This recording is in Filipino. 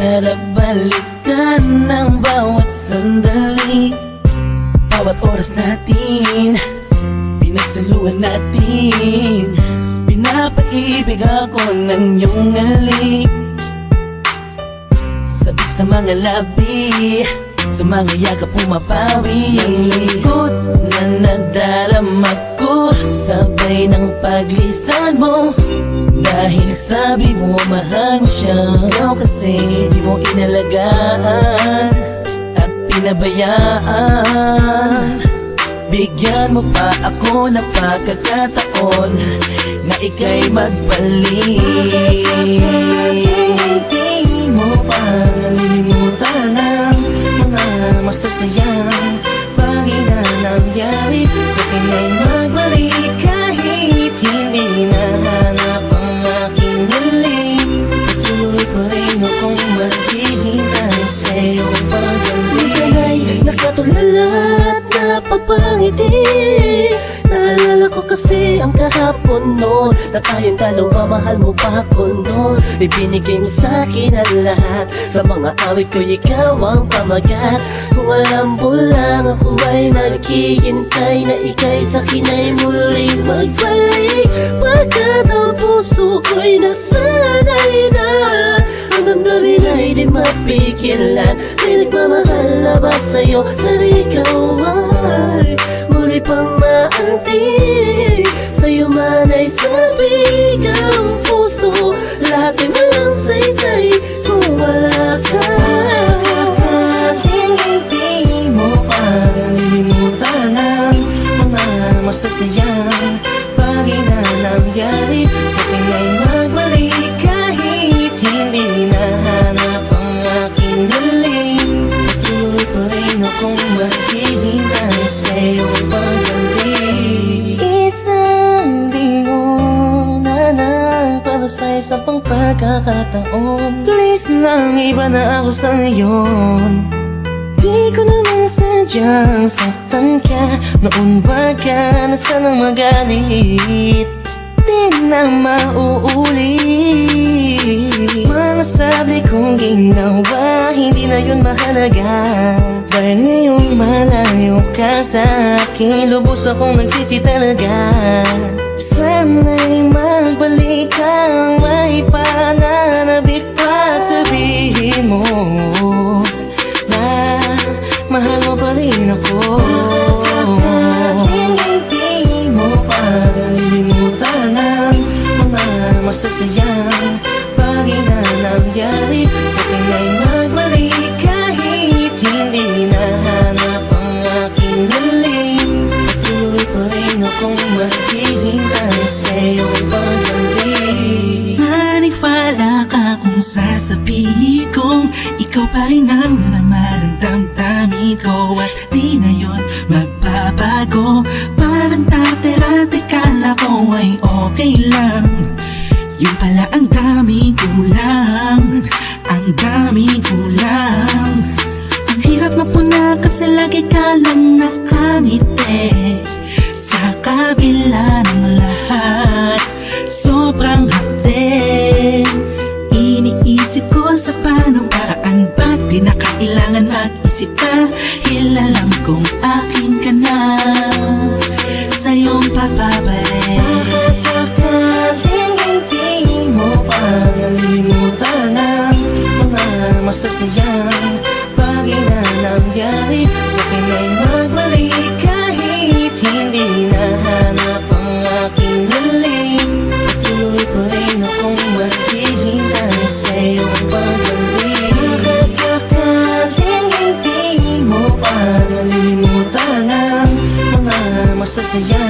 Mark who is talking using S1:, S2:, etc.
S1: Sarap balikan ng bawat sandali, bawat oras natin, pinagsaluhan natin. Pinapaibig ako ng iyong halik, sabik sa mga labi, sa mga yakap pumapawi. Ang likot na nadarama ko, sabay ng paglisan mo. Dahil sabi mo mahal mo siya, ikaw kasi di mo inalagaan at pinabayaan. Bigyan mo pa ako ng pagkakataon na ika'y magbalik. Hindi mo pa nalilimutan ang mga masasayang bagay na nangyari. Sa akin ay magbalik kahit hindi nahanap ang aking hiling. Patuloy pa rin akong maghihintay sa iyong pagbalik. Minsan ay nakatulala at napapangiti. Naalala ko kasi ang kahapon noon, na tayong dalawa, mahal mo pa ako noon. Ibinigay mo sa'kin ang lahat, sa mga awit ko ikaw ang pamagat. Kung alam mo lang ako ay naghihintay na ika'y sa'kin ay muling magbalik. Pagkat ang puso ko'y nasanay na, ang damdamin ay di mapigilan. May nagmamahal na ba sa'yo, sana ikaw ay muli pang maantig. Sa'yo man ay sabik ang puso, lahat ay walang saysay kung wala ka. Sakaling hindi mo pa nalilimutan ang mga masasayang bagay na nangyari. Sa akin ay magbalik kahit hindi nahanap ang aking hiling. Patuloy pa rin akong maghihintay sa iyong pagbalik. Isang linggo na para sa isang pang pagkakataon. Please lang, iba na ako sa ngayon. Di ko naman sadyang saktan ka, noon ba ka na sanang magalit? Di na mauulit. Mga sabi kong ginawa, hindi na yun mahalaga. Dahil ngayong malayo ka sa akin, lubos akong nagsisi talaga. Sana'y magbalik kang may pananabik pa. Sabihin mo na mahal mo pa rin ako. Sakaling hindi mo pa nalilimutan ang mga masasayang bagay na nangyari. Sa akin ay magbalik kahit hindi nahanap ang aking hiling. Patuloy pa rin akong maghihintay sa iyong pagbalik. Maniwala ka kung sasabihin kong ikaw pa rin ang laman ng damdamin ko, at di na yun magbabago. Parang dati-dati kala ko ay okay lang, yun pala ang daming kulang, ang daming kulang. Ang hirap mapuna kasi lagi ka lang nakangiti. Sa kabila ng lahat, sobrang hapde. Iniisip ko sa paanong paraan, ba't di na kailangan mag-isip ka? Alam kong akin ka na, sa'yong papabalik. Sakaling hindi mo pa nalilimutan ang mga masasayang bagay na nangyari. Sa akin ay magbalik kahit hindi nahanap ang aking hiling. Patuloy pa rin akong maghihintay sa iyong pagbalik. Sakaling hindi mo pa nalilimutan ang mga masasayang